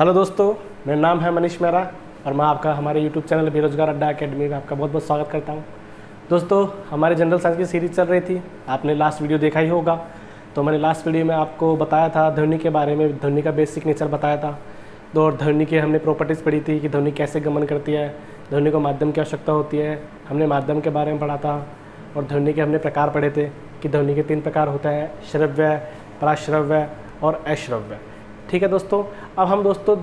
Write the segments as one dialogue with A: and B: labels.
A: Hello दोस्तों, मेरा नाम है मनीष मेहरा और मैं आपका हमारे यूट्यूब चैनल बेरोजगार अड्डा अकेडमी में आपका बहुत बहुत स्वागत करता हूं। दोस्तों, हमारे जनरल साइंस की सीरीज़ चल रही थी, आपने लास्ट वीडियो देखा ही होगा। तो मैंने लास्ट वीडियो में आपको बताया था ध्वनि के बारे में, ध्वनि का बेसिक नेचर बताया था। तो और ध्वनि के हमने प्रॉपर्टीज़ पढ़ी थी कि ध्वनि कैसे गमन करती है, ध्वनि को माध्यम की आवश्यकता होती है, हमने माध्यम के बारे में पढ़ा था। और ध्वनि के हमने प्रकार पढ़े थे कि ध्वनि के 3 प्रकार होते हैं, श्रव्य, पराश्रव्य और अश्रव्य। ठीक है दोस्तों, अब हम दोस्तों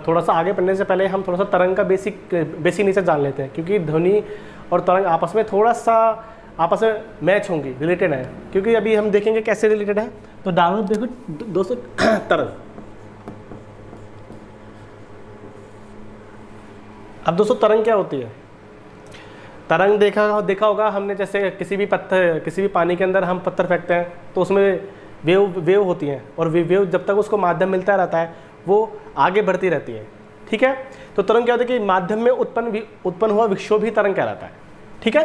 A: थोड़ा सा आगे बढ़ने से पहले हम थोड़ा सा तरंग का बेसिक नेचर जान लेते हैं, क्योंकि ध्वनि और तरंग आपस में थोड़ा सा आपस में मैच होंगी, रिलेटेड है। क्योंकि अभी हम देखेंगे कैसे रिलेटेड है। तो डाउनलोड देखो दोस्तों, तरंग। अब दोस्तों तरंग क्या होती है? तरंग देखा होगा हमने, जैसे किसी भी पानी के अंदर हम पत्थर फेंकते हैं तो उसमें वेव होती हैं, और वेव जब तक उसको माध्यम मिलता रहता है वो आगे बढ़ती रहती है। ठीक है, तो तरंग क्या होती है कि माध्यम में उत्पन्न हुआ विक्षोभ ही तरंग कहलाता है। ठीक है,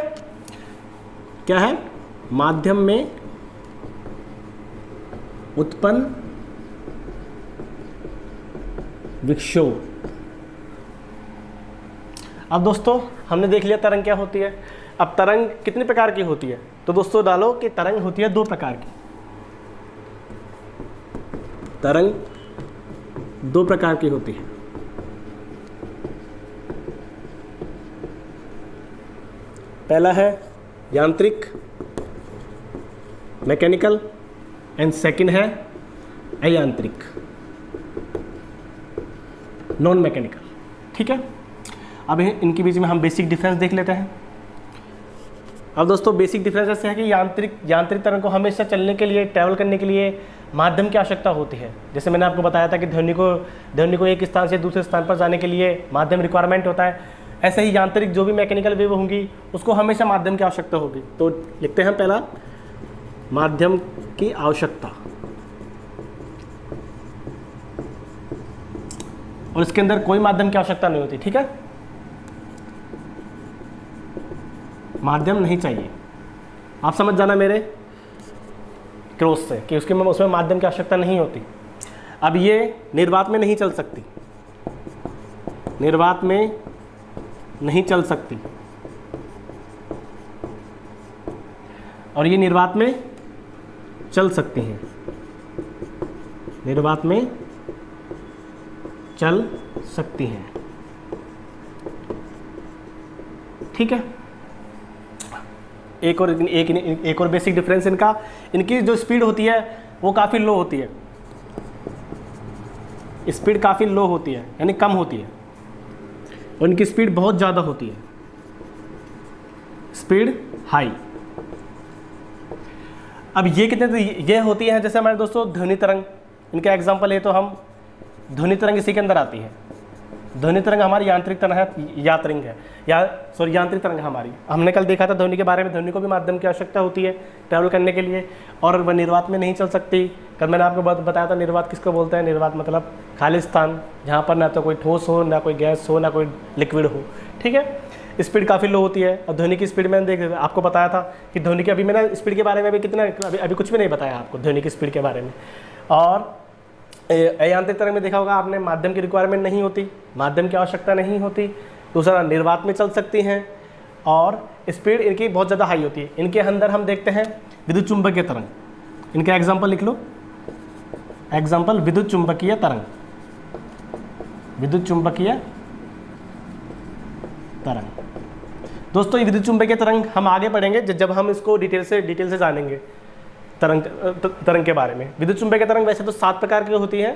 A: क्या है? माध्यम में उत्पन्न विक्षोभ। अब दोस्तों हमने देख लिया तरंग क्या होती है। अब तरंग कितने प्रकार की होती है? तो दोस्तों डालो कि तरंग होती है 2 प्रकार की। तरंग 2 प्रकार की होती है। पहला है यांत्रिक, मैकेनिकल, एंड सेकंड है अयांत्रिक, नॉन मैकेनिकल। ठीक है, अब इनके बीच में हम बेसिक डिफरेंस देख लेते हैं। अब दोस्तों बेसिक डिफरेंस ऐसे है कि यांत्रिक तरंग को हमेशा चलने के लिए, ट्रैवल करने के लिए माध्यम की आवश्यकता होती है। जैसे मैंने आपको बताया था कि ध्वनि को एक स्थान से दूसरे स्थान पर जाने के लिए माध्यम रिक्वायरमेंट होता है। ऐसे ही यांत्रिक जो भी मैकेनिकल वेव होंगी उसको हमेशा माध्यम की आवश्यकता होगी। तो लिखते हैं पहला, माध्यम की आवश्यकता। और इसके अंदर कोई माध्यम की आवश्यकता नहीं होती। ठीक है, माध्यम नहीं चाहिए। आप समझ जाना मेरे क्रॉस से कि उसमें माध्यम की आवश्यकता नहीं होती। अब ये निर्वात में नहीं चल सकती, निर्वात में नहीं चल सकती, और ये निर्वात में चल सकती हैं, निर्वात में चल सकती हैं। एक और बेसिक डिफरेंस इनकी जो स्पीड होती है वो काफ़ी लो होती है। स्पीड काफ़ी लो होती है, यानी कम होती है, और इनकी स्पीड बहुत ज़्यादा होती है, स्पीड हाई। अब ये होती है जैसे हमारे दोस्तों ध्वनि तरंग, इनका एग्जांपल है तो हम ध्वनि तरंग इसी के अंदर आती है। ध्वनि तरंग हमारी यांत्रिक तरंग है, यांत्रिक तरंग हमारी। हमने कल देखा था ध्वनि के बारे में, ध्वनि को भी माध्यम की आवश्यकता होती है ट्रैवल करने के लिए, और वह निर्वात में नहीं चल सकती। कल मैंने आपको बताया था निर्वात किसको बोलते हैं। निर्वात मतलब खाली स्थान जहाँ पर ना तो कोई ठोस हो, ना कोई गैस हो, ना कोई लिक्विड हो। ठीक है, स्पीड काफ़ी लो होती है। और ध्वनि की स्पीड मैंने आपको बताया था कि ध्वनि की, अभी मैंने स्पीड के बारे में अभी कुछ भी नहीं बताया आपको ध्वनि की स्पीड के बारे में। और अयांत्रिक तरंग में देखा होगा आपने, माध्यम की रिक्वायरमेंट नहीं होती, माध्यम की आवश्यकता नहीं होती। दूसरा, निर्वात में चल सकती हैं, और स्पीड इनकी बहुत ज़्यादा हाई होती है। इनके अंदर हम देखते हैं विद्युत चुंबकीय तरंग। इनका एग्जाम्पल लिख लो, एग्जाम्पल विद्युत चुंबकीय तरंग, विद्युत चुंबकीय तरंग। दोस्तों ये विद्युत चुंबकीय तरंग हम आगे पढ़ेंगे जब हम इसको डिटेल से जानेंगे तरंग के बारे में। विद्युत चुंबकीय तरंग वैसे तो 7 प्रकार की होती है,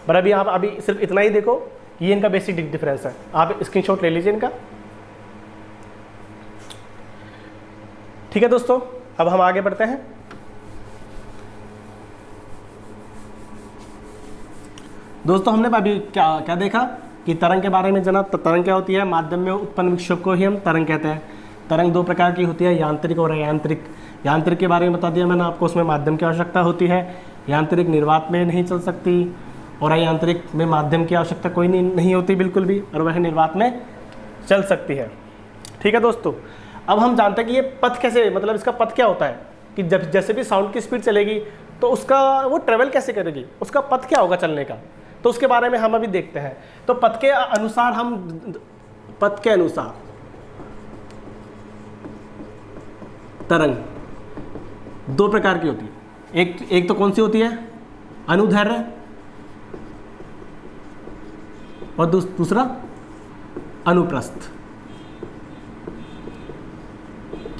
A: पर अभी सिर्फ इतना ही देखो, ये इनका बेसिक डिफरेंस है। आप स्क्रीनशॉट ले लीजिए इनका। ठीक है दोस्तों, अब हम आगे बढ़ते हैं। दोस्तों हमने अभी क्या देखा कि तरंग के बारे में जाना। तरंग क्या होती है? माध्यम में उत्पन्न विक्षोभ को ही हम तरंग कहते हैं। तरंग 2 प्रकार की होती है, यांत्रिक और अयांत्रिक। यांत्रिक के बारे में बता दिया मैंने आपको, उसमें माध्यम की आवश्यकता होती है। यांत्रिक निर्वात में नहीं चल सकती, और अयांत्रिक में माध्यम की आवश्यकता कोई नहीं होती बिल्कुल भी, और वह निर्वात में चल सकती है। ठीक है दोस्तों, अब हम जानते हैं कि ये पथ कैसे, मतलब इसका पथ क्या होता है कि जैसे भी साउंड की स्पीड चलेगी तो उसका वो ट्रेवल कैसे करेगी, उसका पथ क्या होगा चलने का। तो उसके बारे में हम अभी देखते हैं। तो पथ के अनुसार तरंग दो प्रकार की होती है। एक तो कौन सी होती है, अनुदैर्घ्य, और दूसरा अनुप्रस्थ।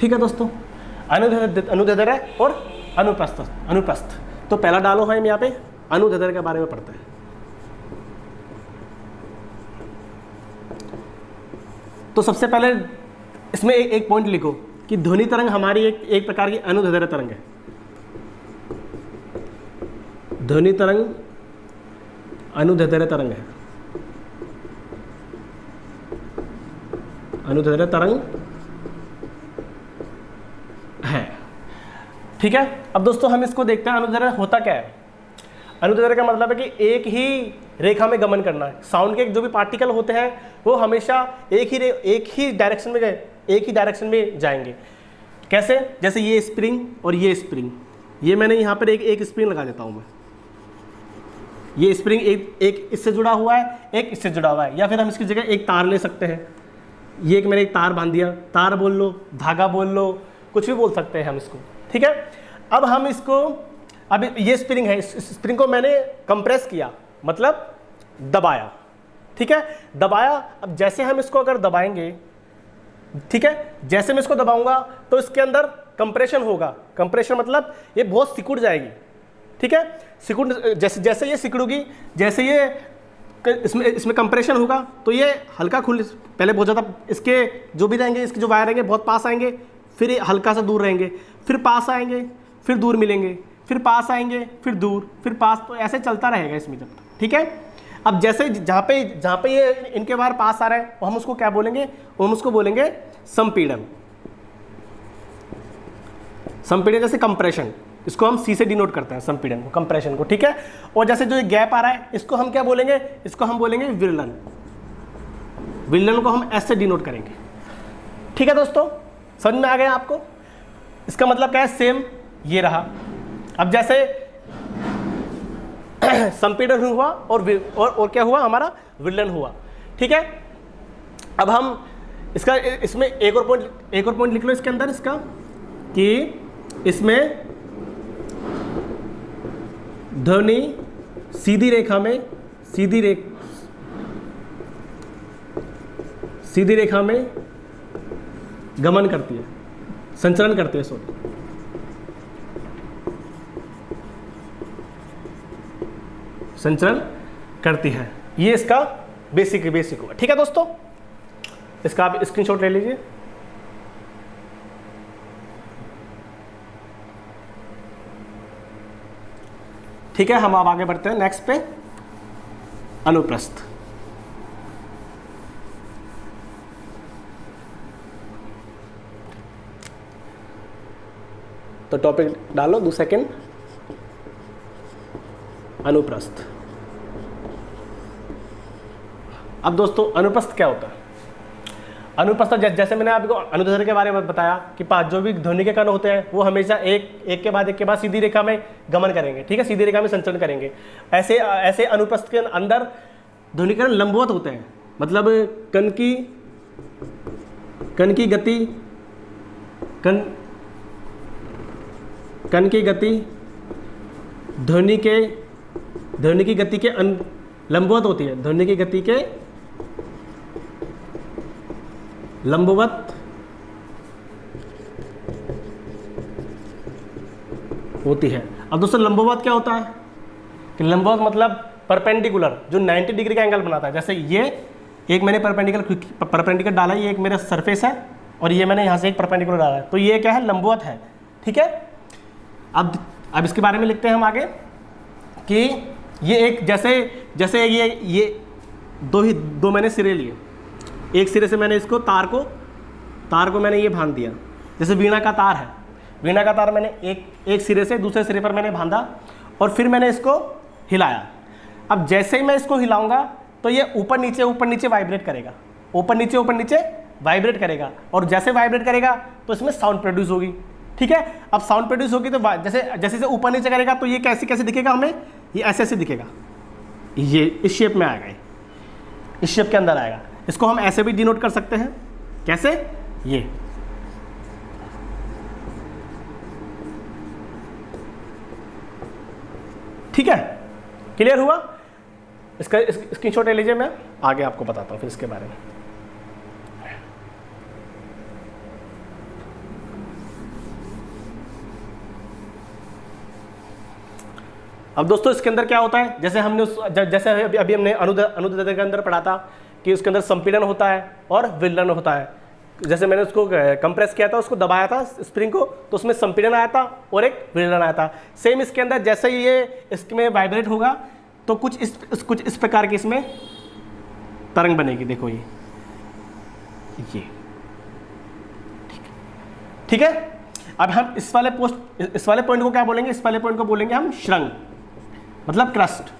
A: ठीक है दोस्तों, अनुदैर्घ्य और अनुप्रस्थ। तो पहला डालो हम यहाँ पे अनुदैर्घ्य के बारे में पढ़ते हैं। तो सबसे पहले इसमें एक पॉइंट लिखो कि ध्वनि तरंग हमारी एक प्रकार की अनुदैर्घ्य तरंग है। ध्वनि तरंग अनुदैर्घ्य तरंग है, अनुदैर्घ्य तरंग है। ठीक है, अब दोस्तों हम इसको देखते हैं अनुदैर्घ्य होता क्या है। अनुदैर्घ्य का मतलब है कि एक ही रेखा में गमन करना है। साउंड के जो भी पार्टिकल होते हैं वो हमेशा एक ही डायरेक्शन में जाएंगे। कैसे, जैसे ये स्प्रिंग और ये स्प्रिंग, ये मैंने यहाँ पर एक स्प्रिंग लगा देता हूँ मैं। ये स्प्रिंग एक इससे जुड़ा हुआ है, एक इससे जुड़ा हुआ है, या फिर हम इसकी जगह एक तार ले सकते हैं। ये एक मैंने एक तार बांध दिया, तार बोल लो, धागा बोल लो, कुछ भी बोल सकते हैं हम इसको। ठीक है, अब हम इसको, अब ये स्प्रिंग है, इस स्प्रिंग को मैंने कंप्रेस किया, मतलब दबाया। ठीक है, दबाया। अब जैसे हम इसको अगर दबाएंगे, ठीक है, जैसे मैं इसको दबाऊंगा तो इसके अंदर कंप्रेशन होगा। कंप्रेशन मतलब ये बहुत सिकुड़ जाएगी। ठीक है, सिकुड़, जैसे ये सिकुड़ेगी, जैसे ये इसमें कंप्रेशन होगा तो ये हल्का खुल, पहले बहुत ज़्यादा इसके जो भी रहेंगे, इसके जो वायर रहेंगे बहुत पास आएंगे, फिर ये हल्का सा दूर रहेंगे, फिर पास आएंगे, फिर दूर मिलेंगे, फिर पास आएंगे, फिर दूर, फिर पास, तो ऐसे चलता रहेगा इसमें जब तक। ठीक है, अब जैसे जहाँ पे ये इनके वायर पास आ रहे हैं, हम उसको क्या बोलेंगे, हम उसको बोलेंगे संपीड़न। संपीड़न जैसे कंप्रेशन, इसको हम सी से डिनोट करते हैं, संपीड़न को, कंप्रेशन को। ठीक है, और जैसे जो गैप आ रहा है इसको हम क्या बोलेंगे, इसको हम बोलेंगे विरलन। विरलन को हम एस से डिनोट करेंगे। ठीक है दोस्तों, समझ में आ गया आपको? इसका मतलब क्या है, सेम ये रहा। अब जैसे संपीड़न हुआ और क्या हुआ, हमारा विरलन हुआ। ठीक है, अब हम इसका, इसमें एक और पॉइंट लिख लो इसके अंदर, इसका कि इसमें ध्वनि सीधी रेखा में गमन करती है, संचरण करती है, संचरण करती है। ये इसका बेसिक हुआ। ठीक है दोस्तों, इसका आप स्क्रीनशॉट ले लीजिए। ठीक है, हम अब आगे बढ़ते हैं नेक्स्ट पे, अनुप्रस्थ। तो टॉपिक डालो 2 सेकेंड, अनुप्रस्थ। अब दोस्तों अनुप्रस्थ क्या होता है? अनुप्रस्थ जैसे मैंने आपको अनुदैर्घ्य के बारे में बताया कि जो भी ध्वनि के कण होते हैं वो हमेशा एक के बाद सीधी रेखा में गमन करेंगे। ठीक है, सीधी रेखा में संचरण करेंगे। ऐसे अनुप्रस्थ के अंदर ध्वनि के कण लंबवत होते हैं, मतलब कण की गति ध्वनि की गति के लंबवत होती है। ध्वनि की गति के लंबवत होती है। अब दोस्तों लंबवत क्या होता है कि लंबवत मतलब परपेंडिकुलर, जो 90 डिग्री का एंगल बनाता है। जैसे ये एक मैंने परपेंडिकुलर डाला, ये एक मेरा सरफेस है और ये मैंने यहाँ से एक परपेंडिकुलर डाला है, तो ये क्या है, लंबवत है। ठीक है, अब इसके बारे में लिखते हैं हम आगे कि ये एक जैसे ये दो मैंने सिरे लिए, एक सिरे से मैंने इसको तार को मैंने ये बांध दिया। जैसे वीणा का तार है, वीणा का तार मैंने एक सिरे से दूसरे सिरे पर मैंने बांधा और फिर मैंने इसको हिलाया। अब जैसे ही मैं इसको हिलाऊंगा तो ये ऊपर नीचे वाइब्रेट करेगा, ऊपर नीचे वाइब्रेट करेगा, और जैसे वाइब्रेट करेगा तो इसमें साउंड प्रोड्यूस होगी। ठीक है, अब साउंड प्रोड्यूस होगी तो जैसे ऊपर नीचे करेगा तो ये कैसे दिखेगा हमें, ये ऐसे दिखेगा। ये इस शेप में आएगा, इस शेप के अंदर आएगा। इसको हम ऐसे भी डिनोट कर सकते हैं, कैसे, ये। ठीक है, क्लियर हुआ? इसका स्क्रीनशॉट ले लीजिए, मैं आगे आपको बताता हूँ फिर इसके बारे में। अब दोस्तों इसके अंदर क्या होता है, जैसे हमने जैसे अभी हमने अनुदैर्ध्य के अंदर पढ़ा था कि उसके अंदर संपीड़न होता है और विलयन होता है। जैसे मैंने उसको कंप्रेस किया था, उसको दबाया था स्प्रिंग को, तो उसमें संपीड़न आया था और एक विलयन आया था। सेम इसके अंदर जैसे ही ये इसमें वाइब्रेट होगा तो कुछ इस प्रकार की इसमें तरंग बनेगी। देखो ये ठीक है। अब हम इस वाले पॉइंट को क्या बोलेंगे, इस वाले पॉइंट को बोलेंगे हम श्रृंग, मतलब क्रस्ट,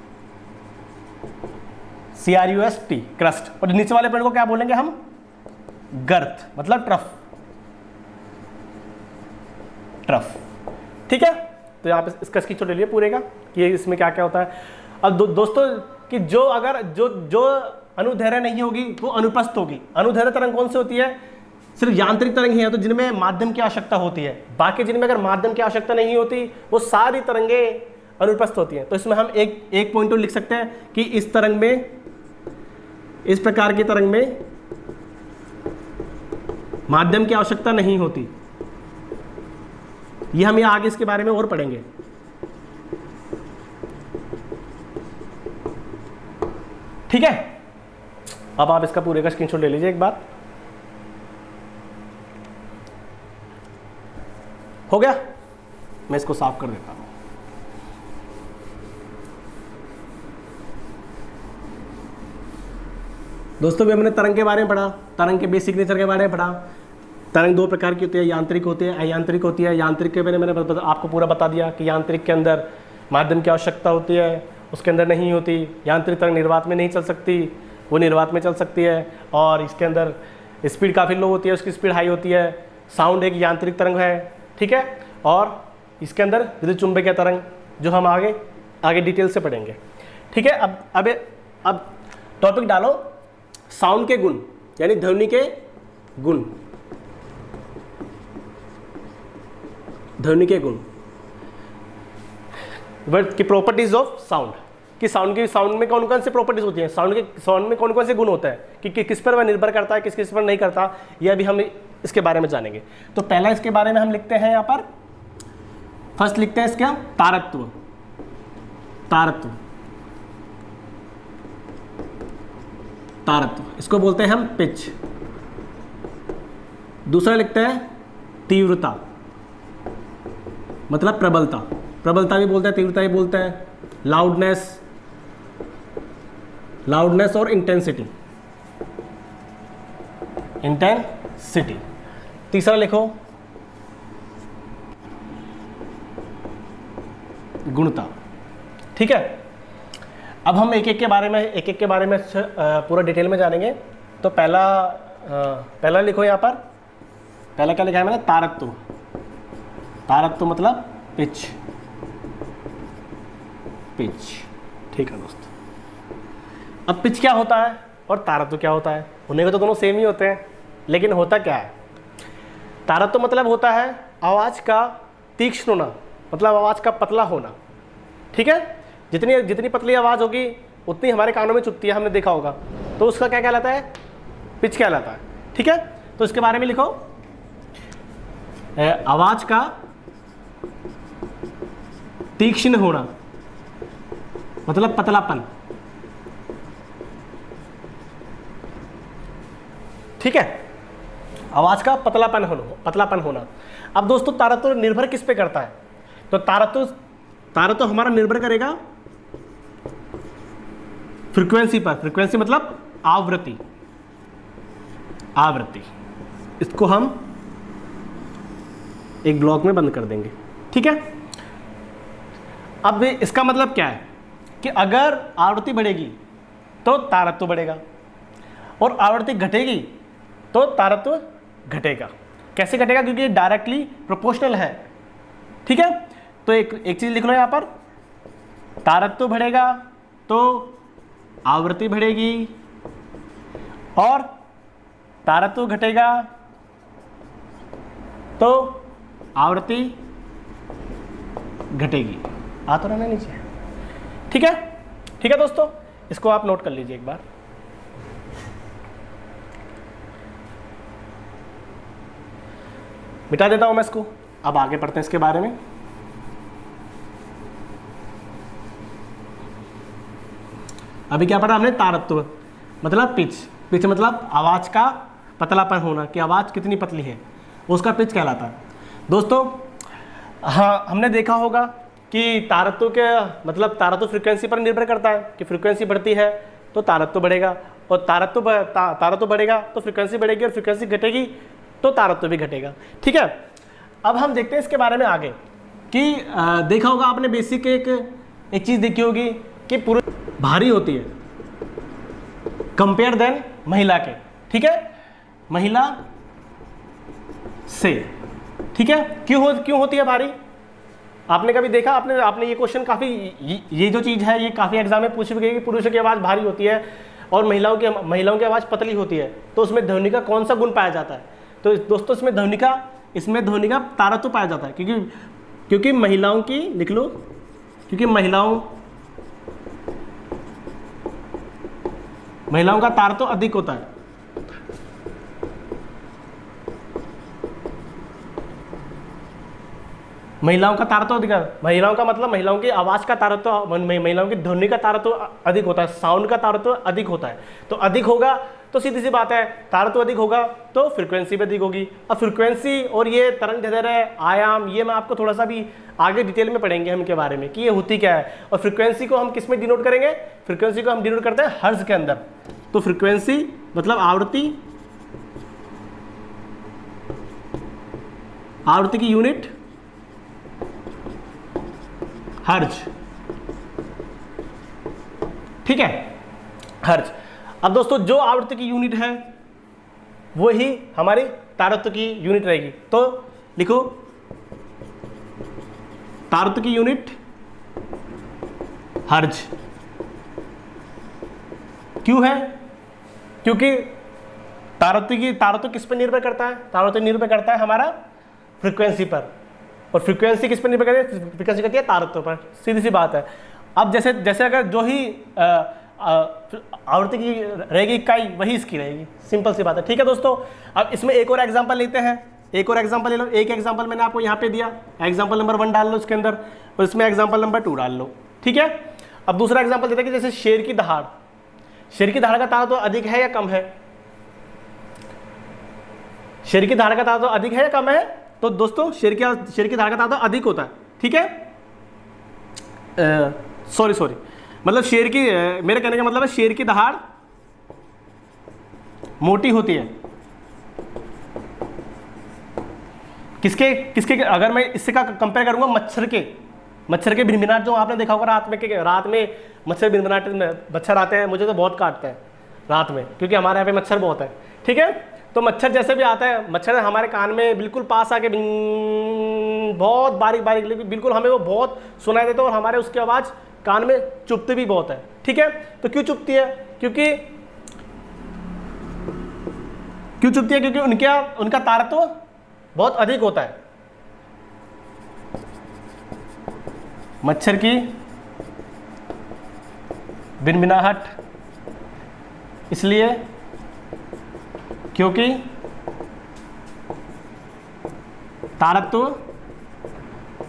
A: CRUST, क्रस्ट। और नीचे वाले पॉइंट को क्या बोलेंगे हम, गर्त, मतलब ट्रफ। ठीक है, तो यहाँ पे इसका स्क्रीनशॉट ले लिए पूरे का कि इसमें क्या क्या होता है। अब दोस्तों कि जो अगर जो अनुदैर्ध्य नहीं होगी वो अनुपस्थ होगी। अनुदैर्ध्य तरंग कौन सी होती है, सिर्फ यांत्रिक तरंग ही है तो जिनमें माध्यम की आवश्यकता होती है। बाकी जिनमें अगर माध्यम की आवश्यकता नहीं होती वो सारी तरंगे अनुपस्थ होती हैं। तो इसमें हम एक पॉइंट लिख सकते हैं कि इस तरंग में, इस प्रकार की तरंग में माध्यम की आवश्यकता नहीं होती। ये हम आगे इसके बारे में और पढ़ेंगे। ठीक है, अब आप इसका पूरे का स्क्रीनशॉट ले लीजिए एक बार। हो गया, मैं इसको साफ कर देता हूं। दोस्तों भी हमने तरंग के बारे में पढ़ा, तरंग के बेसिक नेचर के बारे में पढ़ा। तरंग दो प्रकार की होती है, यांत्रिक होती है, अयांत्रिक होती है। यांत्रिक के बारे में मैंने आपको पूरा बता दिया कि यांत्रिक के अंदर माध्यम की आवश्यकता होती है, उसके अंदर नहीं होती। यांत्रिक तरंग निर्वात में नहीं चल सकती, वो निर्वात में चल सकती है। और इसके अंदर स्पीड काफ़ी लो होती है, उसकी स्पीड हाई होती है। साउंड एक यांत्रिक तरंग है, ठीक है। और इसके अंदर विद्युत चुंबकीय तरंग, जो हम आगे डिटेल से पढ़ेंगे। ठीक है, अब टॉपिक डालो साउंड के गुण, यानी ध्वनि के गुण। ध्वनि के गुण, वर्ड की प्रॉपर्टीज ऑफ साउंड, कि साउंड में कौन कौन सी प्रॉपर्टीज होती हैं, साउंड में कौन कौन से गुण होते हैं, कि किस पर वह निर्भर करता है, किस पर नहीं करता, यह भी हम इसके बारे में जानेंगे। तो पहला इसके बारे में हम लिखते हैं, यहाँ पर फर्स्ट लिखते हैं इसका तारत्व। तारत्व इसको बोलते हैं हम पिच। दूसरा लिखते हैं तीव्रता, मतलब प्रबलता भी बोलते हैं, तीव्रता भी बोलते हैं। लाउडनेस और इंटेंसिटी। तीसरा लिखो गुणता। ठीक है, अब हम एक एक के बारे में पूरा डिटेल में जानेंगे। तो पहला लिखो यहाँ पर, पहला क्या लिखा है मैंने, तारत्व मतलब पिच। ठीक है दोस्तों, अब पिच क्या होता है और तारत्व क्या होता है, होने को तो दोनों सेम ही होते हैं, लेकिन होता क्या है। तारत्व मतलब होता है आवाज़ का तीक्ष्ण होना, मतलब आवाज़ का पतला होना। ठीक है, जितनी पतली आवाज़ होगी उतनी हमारे कानों में चुभती है, हमने देखा होगा। तो उसका क्या कहलाता है, पिच कहलाता है। ठीक है, तो इसके बारे में लिखो, आवाज़ का तीक्ष्ण होना मतलब पतलापन। ठीक है, आवाज़ का पतलापन होना। अब दोस्तों तारत्व निर्भर किस पे करता है, तो तारत्व हमारा निर्भर करेगा फ्रीक्वेंसी पर। फ्रीक्वेंसी मतलब आवृत्ति। इसको हम एक ब्लॉक में बंद कर देंगे। ठीक है, अब इसका मतलब क्या है कि अगर आवृत्ति बढ़ेगी तो तारत्व बढ़ेगा और आवृत्ति घटेगी तो तारत्व घटेगा। कैसे घटेगा, क्योंकि डायरेक्टली प्रोपोर्शनल है। ठीक है, तो एक चीज लिख लो यहाँ पर, तारत्व बढ़ेगा तो आवृत्ति बढ़ेगी और तारत्व घटेगा तो आवृत्ति घटेगी। आ तो रहना नीचे, ठीक है। ठीक है दोस्तों, इसको आप नोट कर लीजिए एक बार। मिटा देता हूं मैं इसको, अब आगे पढ़ते हैं इसके बारे में। अभी क्या पढ़ा हमने? तारत्व मतलब पिच। पिच मतलब आवाज का पतलापन होना, कि आवाज कितनी पतली है, उसका पिच कहलाता है। दोस्तों हाँ, हमने देखा होगा कि तारत्व के मतलब तारत्व फ्रीक्वेंसी पर निर्भर करता है, कि फ्रीक्वेंसी बढ़ती है तो तारत्व बढ़ेगा, और तारत्व बढ़ेगा तो फ्रीक्वेंसी बढ़ेगी, और फ्रीक्वेंसी घटेगी तो तारत्व भी घटेगा। ठीक है, अब हम देखते हैं इसके बारे में आगे कि देखा होगा आपने बेसिक एक चीज़ देखी होगी कि पुरुष भारी होती है कंपेयर देन महिला के, ठीक है, महिला से। ठीक है, क्यों होती है भारी? आपने कभी देखा? आपने ये क्वेश्चन काफ़ी, ये जो चीज़ है ये काफ़ी एग्जाम में पूछ भी गई कि पुरुषों की आवाज़ भारी होती है और महिलाओं की आवाज़ पतली होती है, तो उसमें ध्वनि का कौन सा गुण पाया जाता है? तो दोस्तों इसमें ध्वनि का तारत्व पाया जाता है, क्योंकि महिलाओं की, लिख लो, क्योंकि महिलाओं का तारत्व अधिक होता है। महिलाओं का तारत्व अधिक है। महिलाओं का मतलब महिलाओं की आवाज का तारत्व, महिलाओं की ध्वनि का तारत्व अधिक होता है, साउंड का तारत्व अधिक होता है। तो अधिक होगा तो सीधी सी बात है, तारत्व अधिक होगा तो फ्रीक्वेंसी भी अधिक होगी। अब फ्रीक्वेंसी और ये तरंग दैर्ध्य, आयाम, ये मैं आपको थोड़ा सा भी आगे डिटेल में पढ़ेंगे हम इनके बारे में कि ये होती क्या है। और फ्रीक्वेंसी को हम किस में डिनोट करेंगे? फ्रीक्वेंसी को हम डिनोट करते हैं हर्ट्ज के अंदर। तो फ्रीक्वेंसी मतलब आवृत्ति की यूनिट हर्ट्ज, ठीक है, हर्ट्ज। अब दोस्तों जो आवृत्ति की यूनिट है वो ही हमारी तारत्व की यूनिट रहेगी। तो लिखो, तारत्व की यूनिट हर्ट्ज। क्यों है? क्योंकि तारत्व किस पर निर्भर करता है? तारत्व निर्भर करता है हमारा फ्रीक्वेंसी पर, और फ्रीक्वेंसी किस पर निर्भर करती है? फ्रीक्वेंसी करती है तारत्व पर, सीधी सी बात है। अब जैसे अगर जो ही आवृत्ति की रहेगी इकाई, वही इसकी रहेगी, सिंपल सी बात है। ठीक है दोस्तों, अब इसमें एक और एग्जांपल लेते हैं, एक और एग्जांपल ले लो। एक एग्जांपल मैंने आपको यहाँ पे दिया, एग्जांपल नंबर 1 डाल लो इसके अंदर, और इसमें एग्जांपल नंबर 2 डाल लो, ठीक है। अब दूसरा एग्जांपल देते हैं कि जैसे शेर की दहाड़ का तारत्व अधिक है या कम है? शेर की दहाड़ का तारत्व अधिक है या कम है? तो दोस्तों शेर की दहाड़ का तारत्व अधिक होता है, ठीक है। सॉरी, मतलब मेरे कहने का मतलब है शेर की दहाड़ मोटी होती है। किसके अगर मैं इससे का कंपेयर करूंगा, मच्छर के भिनभिनाहट जो आपने देखा होगा रात में मच्छर आते हैं, मुझे तो बहुत काटते हैं रात में, क्योंकि हमारे यहाँ पे मच्छर बहुत है, ठीक है। तो मच्छर जैसे भी आता है, मच्छर हमारे कान में बिल्कुल पास आके बहुत बारीक बिल्कुल हमें वो बहुत सुनाई देता है, और हमारे उसकी आवाज़ कान में चुभती भी बहुत है, ठीक है। तो क्यों चुभती है? क्योंकि उनका तारत्व बहुत अधिक होता है। मच्छर की भिनभिनाहट इसलिए क्योंकि तारत्व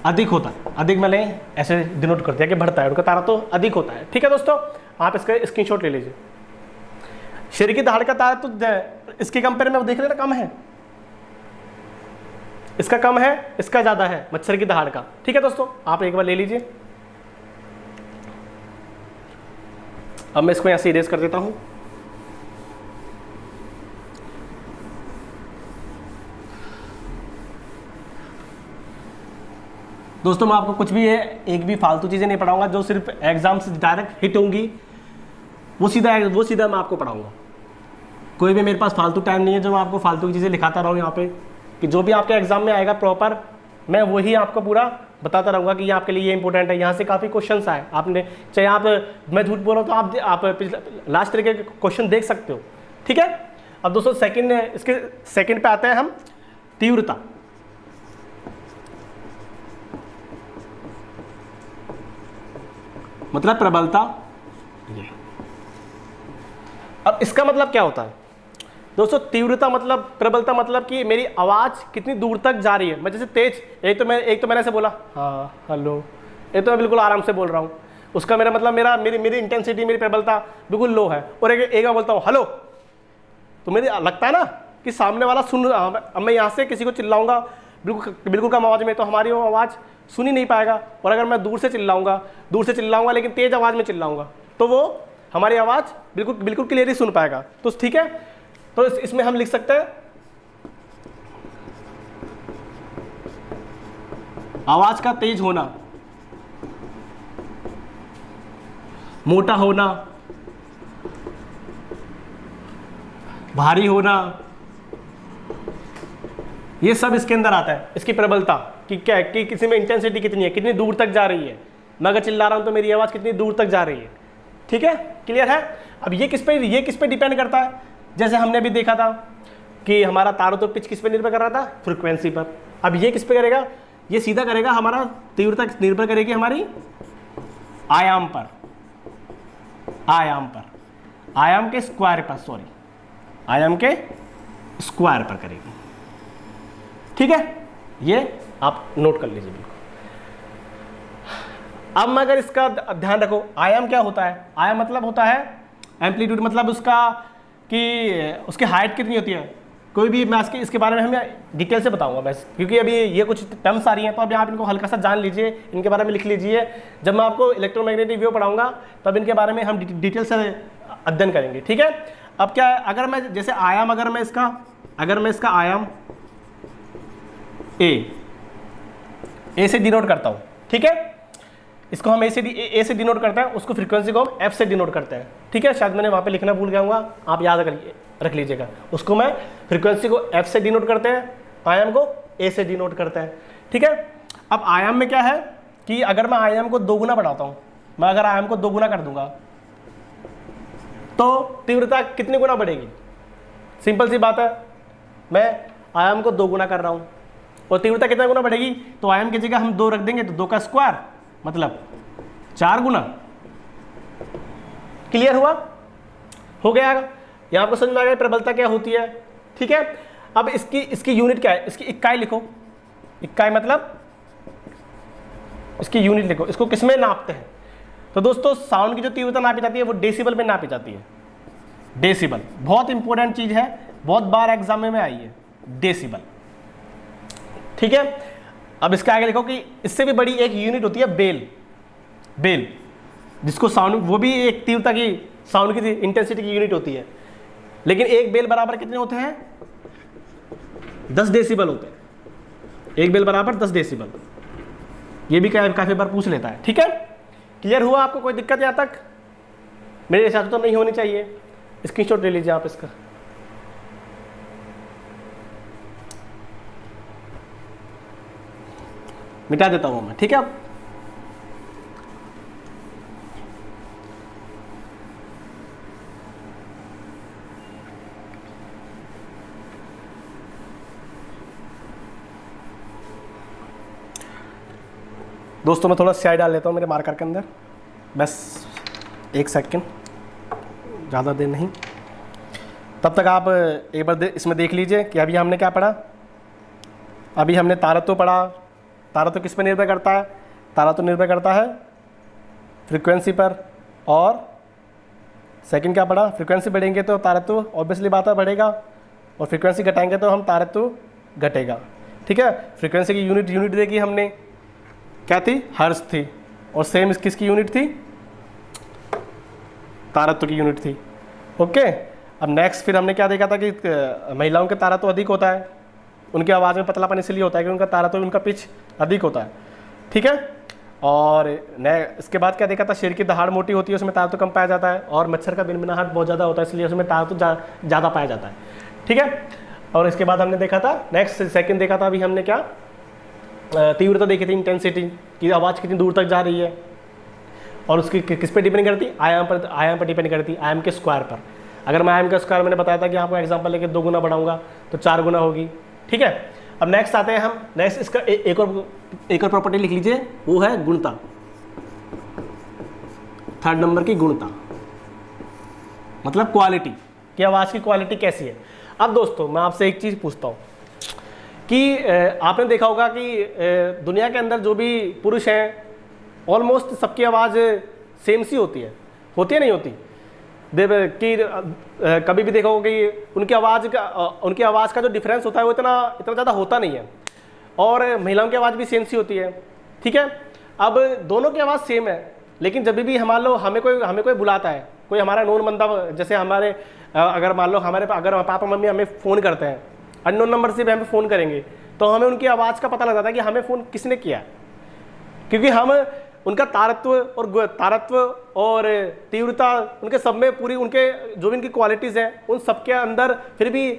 A: अधिक होता है। अधिक मैंने ऐसे डिनोट कर दिया कि बढ़ता है, उनका तारत्व अधिक होता है, ठीक है दोस्तों। आप इसका स्क्रीनशॉट ले लीजिए। शेर की दहाड़ का तारत्व इसके कंपेयर में देख लेना कम है, इसका कम है, इसका ज्यादा है मच्छर की दहाड़ का, ठीक है दोस्तों। आप एक बार ले लीजिए। अब मैं इसको यहां से इरेज कर देता हूं। दोस्तों मैं आपको कुछ भी एक भी फालतू चीज़ें नहीं पढ़ाऊंगा, जो सिर्फ एग्जाम से डायरेक्ट हिट होंगी वो सीधा मैं आपको पढ़ाऊंगा। कोई भी मेरे पास फालतू टाइम नहीं है जो मैं आपको फालतू की चीज़ें लिखाता रहूँ यहाँ पे, कि जो भी आपके एग्जाम में आएगा प्रॉपर मैं वही आपको पूरा बताता रहूँगा कि ये आपके लिए ये इंपॉर्टेंट है, यहाँ से काफ़ी क्वेश्चंस आए, आपने चाहे आप, मैं झूठ बोल रहा हूँ तो आप लास्ट तरीके के क्वेश्चन देख सकते हो, ठीक है। अब दोस्तों इसके सेकंड पे आते हैं हम, तीव्रता। मतलब प्रबलता। ये अब इसका मतलब क्या होता है दोस्तों, तीव्रता मतलब, प्रबलता मतलब कि मेरी आवाज़ कितनी दूर तक जा रही है। मैं जैसे तेज, एक तो मैंने ऐसे बोला हाँ हेलो, एक तो मैं बिल्कुल आराम से बोल रहा हूँ, उसका मेरा मतलब मेरी इंटेंसिटी, मेरी प्रबलता बिल्कुल लो है। और एक मैं बोलता हूँ हेलो, तो मेरी लगता है ना कि सामने वाला सुन रहा। अब मैं यहाँ से किसी को चिल्लाऊंगा बिल्कुल कम आवाज़ में, तो हमारी वो आवाज़ सुन ही नहीं पाएगा। और अगर मैं दूर से चिल्लाऊंगा लेकिन तेज़ आवाज़ में चिल्लाऊंगा, तो वो हमारी आवाज़ बिल्कुल क्लियरली सुन पाएगा। तो ठीक है, तो इसमें हम लिख सकते हैं आवाज़ का तेज होना, मोटा होना, भारी होना, ये सब इसके अंदर आता है। इसकी प्रबलता कि क्या है, कि किसी में इंटेंसिटी कितनी है, कितनी दूर तक जा रही है। मैं अगर चिल्ला रहा हूं तो मेरी आवाज़ कितनी दूर तक जा रही है, ठीक है, क्लियर है। अब ये किस पे डिपेंड करता है, जैसे हमने अभी देखा था कि हमारा तारों तो पिच किस पे निर्भर कर रहा था, फ्रीक्वेंसी पर। अब ये किस पे करेगा, ये सीधा करेगा, हमारा तीव्रता निर्भर करेगी हमारी आयाम पर, आयाम के स्क्वायर पर, सॉरी आयाम के स्क्वायर पर करेगी, ठीक है। ये आप नोट कर लीजिए बिल्कुल। अब मैं अगर इसका ध्यान रखो, आयाम क्या होता है, आयाम मतलब होता है एम्पलीट्यूड, मतलब उसका कि उसकी हाइट कितनी होती है। कोई भी मैं इसके बारे में हमें डिटेल से बताऊंगा बस, क्योंकि अभी ये कुछ टर्म्स आ रही हैं, तो अभी आप इनको हल्का सा जान लीजिए, इनके बारे में लिख लीजिए। जब मैं आपको इलेक्ट्रोमैग्नेटिक वेव पढ़ाऊंगा तब इनके बारे में हम डिटेल से अध्ययन करेंगे, ठीक है। अब क्या, अगर मैं जैसे आयाम, अगर मैं इसका आयाम ए से डिनोट करता हूँ, ठीक है, इसको हम ए से डिनोट करते हैं, उसको फ्रीक्वेंसी को हम एफ से डिनोट करते हैं, ठीक है। शायद मैंने वहाँ पे लिखना भूल गया हूँ, आप याद रख लीजिएगा। उसको मैं फ्रीक्वेंसी को एफ से डिनोट करते हैं, आयाम को ए से डिनोट करते हैं, ठीक है। अब आयाम में क्या है कि अगर मैं आयाम को 2 गुना बढ़ाता हूँ, मैं अगर आयाम को 2 गुना कर दूंगा तो तीव्रता कितनी गुना बढ़ेगी। सिंपल सी बात है, मैं आयाम को 2 गुना कर रहा हूँ और तीव्रता कितना गुना बढ़ेगी, तो आयाम की जगह हम 2 रख देंगे, तो 2 का स्क्वायर मतलब 4 गुना। क्लियर हुआ, हो गया, यहां आपको समझ में आ गया प्रबलता क्या होती है, ठीक है। अब इसकी यूनिट क्या है, इसकी इकाई लिखो, इकाई मतलब इसकी यूनिट लिखो। इसको किसमें नापते हैं, तो दोस्तों साउंड की जो तीव्रता नापी जाती है वो डेसिबल में नापी जाती है। डेसिबल बहुत इंपॉर्टेंट चीज है, बहुत बार एग्जाम में आई है, डेसिबल, ठीक है। अब इसके आगे लिखो कि इससे भी बड़ी एक यूनिट होती है बेल, जिसको साउंड, वो भी एक तीव्रता की, साउंड की इंटेंसिटी की यूनिट होती है, लेकिन एक बेल बराबर कितने होते हैं, 10 डेसिबल होते हैं। एक बेल बराबर 10 डेसिबल, ये भी काफी बार पूछ लेता है, ठीक है। क्लियर हुआ आपको, कोई दिक्कत यहाँ तक मेरे हिसाब से तो नहीं होनी चाहिए। स्क्रीनशॉट ले लीजिए आप इसका। मिटा देता हूं मैं, ठीक है। दोस्तों मैं थोड़ा स्याही डाल लेता हूँ मेरे मार्कर के अंदर, बस 1 सेकंड, ज़्यादा देर नहीं। तब तक आप एक बार इसमें देख लीजिए कि अभी हमने क्या पढ़ा। अभी हमने तारत्व पढ़ा। तारत्व किस पर निर्भर करता है, तारत्व निर्भर करता है फ्रीक्वेंसी पर। और सेकंड क्या पढ़ा, फ्रीक्वेंसी बढ़ेंगे तो तारत्व ऑब्वियसली बात है बढ़ेगा, और फ्रीक्वेंसी घटाएंगे तो हम तारत्व घटेगा, ठीक है। फ्रीक्वेंसी की यूनिट देखी हमने, क्या थी, हर्ट्ज थी, और सेम किसकी यूनिट थी, तारत्व की यूनिट थी, ओके। अब नेक्स्ट फिर हमने क्या देखा था कि महिलाओं के तारत्व अधिक होता है, उनकी आवाज़ में पतलापन इसलिए होता है कि उनका तारत्व, उनका पिच अधिक होता है, ठीक है। और इसके बाद क्या देखा था, शेर की दहाड़ मोटी होती है, उसमें तारत्व कम पाया जाता है, और मच्छर का बिनबिनाहट बहुत ज़्यादा होता है, इसलिए उसमें तारत्व ज़्यादा पाया जाता है, ठीक है। और इसके बाद हमने देखा था नेक्स्ट सेकंड देखा था अभी हमने क्या, तीव्रता देखी थी, इंटेंसिटी की आवाज़ कितनी दूर तक जा रही है, और उसकी किस पे डिपेंड करती है, आयाम पर डिपेंड करती है, आयाम के स्क्वायर पर। अगर मैं आयाम का स्क्वायर मैंने बताया था कि आपको एग्जांपल लेके 2 गुना बढ़ाऊंगा तो 4 गुना होगी। ठीक है, अब नेक्स्ट आते हैं हम, नेक्स्ट इसका एक और प्रॉपर्टी लिख लीजिए, वो है गुणता। 3rd नंबर की गुणता मतलब क्वालिटी, कि आवाज़ की क्वालिटी कैसी है। अब दोस्तों मैं आपसे एक चीज़ पूछता हूँ कि आपने देखा होगा कि दुनिया के अंदर जो भी पुरुष हैं ऑलमोस्ट सबकी आवाज़ सेम सी होती है नहीं होती? कि कभी भी देखा होगा कि उनकी आवाज़ का जो डिफरेंस होता है वो इतना ज़्यादा होता नहीं है, और महिलाओं की आवाज़ भी सेम सी होती है। ठीक है, अब दोनों की आवाज़ सेम है, लेकिन जब भी मान लो हमें कोई बुलाता है, कोई हमारा नोन बंदा, जैसे हमारे अगर मान लो अगर पापा मम्मी हमें फ़ोन करते हैं, अननोन नंबर से भी हमें फ़ोन करेंगे, तो हमें उनकी आवाज़ का पता लग जाता है कि हमें फ़ोन किसने किया, क्योंकि हम उनका तारत्व और तीव्रता, उनके सब में पूरी उनके जो भी उनकी क्वालिटीज़ हैं उन सब के अंदर फिर भी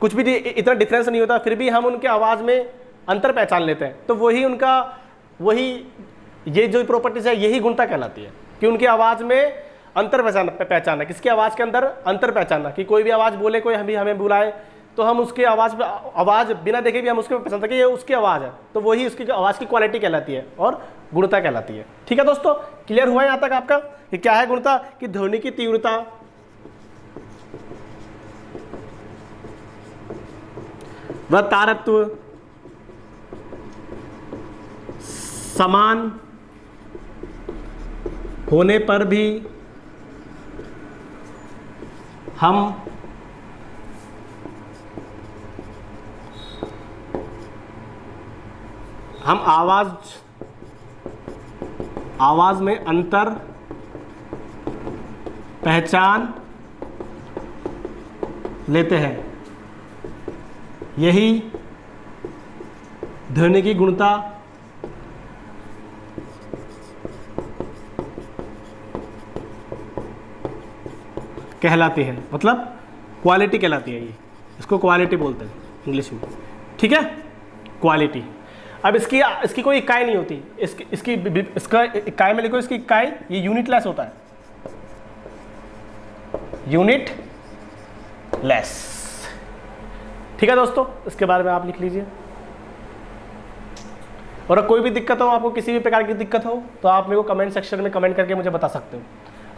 A: कुछ भी इतना डिफरेंस नहीं होता, फिर भी हम उनके आवाज़ में अंतर पहचान लेते हैं। तो वही ये जो प्रॉपर्टीज़ है यही गुणता कहलाती है, कि उनकी आवाज़ में अंतर पहचानना, किसकी आवाज़ के अंदर अंतर पहचानना, कि कोई भी आवाज़ बोले, कोई हमें बुलाए तो हम उसकी आवाज़ बिना देखे भी हम उसको पहचानते हैं कि ये उसकी आवाज़ है, तो वही उसकी आवाज़ की क्वालिटी कहलाती है और गुणता कहलाती है। ठीक है दोस्तों, क्लियर हुआ यहाँ तक आपका कि क्या है गुणता? कि ध्वनि की तीव्रता व तारत्व समान होने पर भी हम आवाज में अंतर पहचान लेते हैं, यही ध्वनि की गुणता कहलाती है, मतलब क्वालिटी कहलाती है। ये इसको क्वालिटी बोलते हैं इंग्लिश में। ठीक है, क्वालिटी। अब इसकी कोई इकाई नहीं होती, इसका इकाई में लिखो, इसकी इकाई ये यूनिट लेस होता है, यूनिट लेस। ठीक है दोस्तों, इसके बारे में आप लिख लीजिए। और कोई भी दिक्कत हो, आपको किसी भी प्रकार की दिक्कत हो, तो आप मेरे को कमेंट सेक्शन में कमेंट करके मुझे बता सकते हो।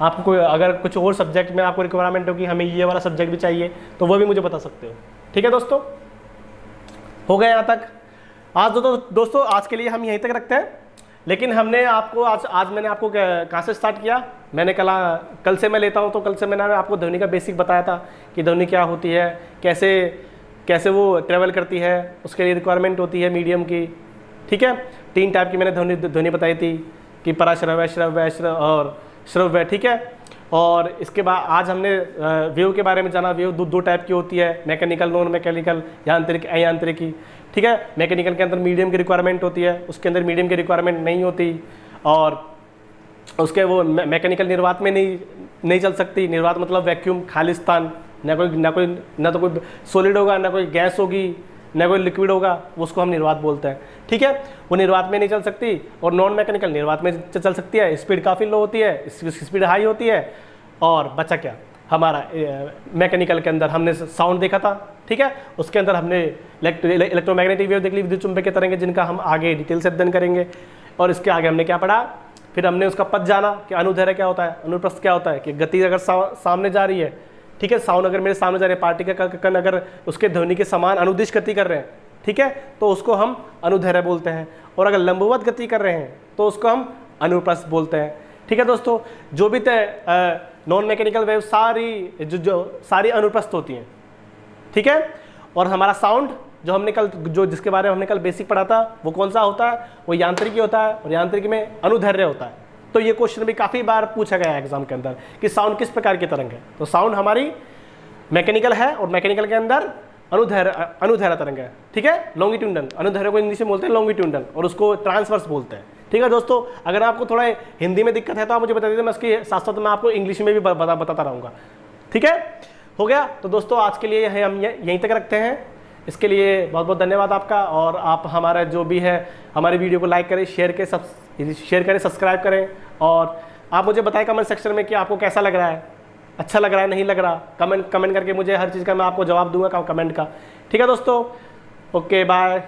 A: आपको कोई अगर कुछ और सब्जेक्ट में आपको रिक्वायरमेंट हो कि हमें ये वाला सब्जेक्ट भी चाहिए, तो वो भी मुझे बता सकते हो। ठीक है दोस्तों, हो गया यहाँ तक। आज दोस्तों आज के लिए हम यहीं तक रखते हैं। लेकिन हमने आपको आज मैंने आपको कहाँ से स्टार्ट किया, मैंने कल से मैं लेता हूँ, तो कल से मैंने आपको ध्वनि का बेसिक बताया था कि ध्वनि क्या होती है, कैसे वो ट्रेवल करती है, उसके लिए रिक्वायरमेंट होती है मीडियम की। ठीक है, 3 टाइप की मैंने ध्वनि बताई थी कि पराश्रव्य, श्रव्य और श्रव्य। ठीक है, और इसके बाद आज हमने वेव के बारे में जाना। वेव दो टाइप की होती है, मैकेनिकल, नॉन मैकेनिकल, यांत्रिक, अयांत्रिकी। ठीक है, मैकेनिकल के अंदर मीडियम की रिक्वायरमेंट होती है, उसके अंदर मीडियम की रिक्वायरमेंट नहीं होती, और उसके वो मैकेनिकल निर्वात में नहीं चल सकती। निर्वात मतलब वैक्यूम, खालिस्तान, ना तो कोई सॉलिड होगा, ना कोई गैस होगी, ना कोई लिक्विड होगा, उसको हम निर्वात बोलते हैं। ठीक है, वो निर्वात में नहीं चल सकती। और नॉन मैकेनिकल निर्वात में चल सकती है, स्पीड काफ़ी लो होती है, स्पीड हाई होती है। और बचा क्या हमारा मैकेनिकल के अंदर हमने साउंड देखा था। ठीक है, उसके अंदर हमने इलेक्ट्रोमैग्नेटिक वेव देख ली, विद्युत चुंबकीय तरंगें, जिनका हम आगे डिटेल से अध्ययन करेंगे। और इसके आगे हमने क्या पढ़ा, फिर हमने उसका पद जाना कि अनुदैर्ध्य क्या होता है, अनुप्रस्थ क्या होता है, कि गति अगर सामने जा रही है, ठीक है, साउंड अगर मेरे सामने जा रहे हैं, पार्टिकल का कण अगर उसके ध्वनि के समान अनुदिश गति कर रहे हैं, ठीक है, तो उसको हम अनुदैर्ध्य बोलते हैं। और अगर लंबवत गति कर रहे हैं तो उसको हम अनुप्रस्थ बोलते हैं। ठीक है दोस्तों, जो भी नॉन मैकेनिकल वेव सारी सारी अनुप्रस्थ होती हैं। ठीक है, और हमारा साउंड जो हमने कल जिसके बारे में हमने कल बेसिक पढ़ा था, वो कौन सा होता है, वो यांत्रिकी होता है, और यांत्रिकी में अनुदैर्ध्य होता है। तो ये क्वेश्चन भी काफ़ी बार पूछा गया है एग्जाम के अंदर कि साउंड किस प्रकार की तरंग है। तो साउंड हमारी मैकेनिकल है, और मैकेनिकल के अंदर अनुदैर्ध्य तरंग है। ठीक है, लॉन्गिट्यूडनल, अनुदैर्ध्य को इंग्लिश में बोलते हैं लॉन्गिट्यूडनल, और उसको ट्रांसवर्स बोलते हैं। ठीक है दोस्तों, अगर आपको थोड़ा हिंदी में दिक्कत है तो आप मुझे बता दीजिए, मैं उसके साथ साथ मैं आपको इंग्लिश में भी बताता रहूँगा। ठीक है, हो गया। तो दोस्तों आज के लिए हम यहीं तक रखते हैं। इसके लिए बहुत बहुत धन्यवाद आपका। और आप हमारा जो भी है हमारी वीडियो को लाइक करें, शेयर करें, सब्सक्राइब करें, और आप मुझे बताएं कमेंट सेक्शन में कि आपको कैसा लग रहा है, अच्छा लग रहा है, नहीं लग रहा। कमेंट करके मुझे हर चीज़ का मैं आपको जवाब दूंगा कमेंट का। ठीक है दोस्तों, ओके बाय।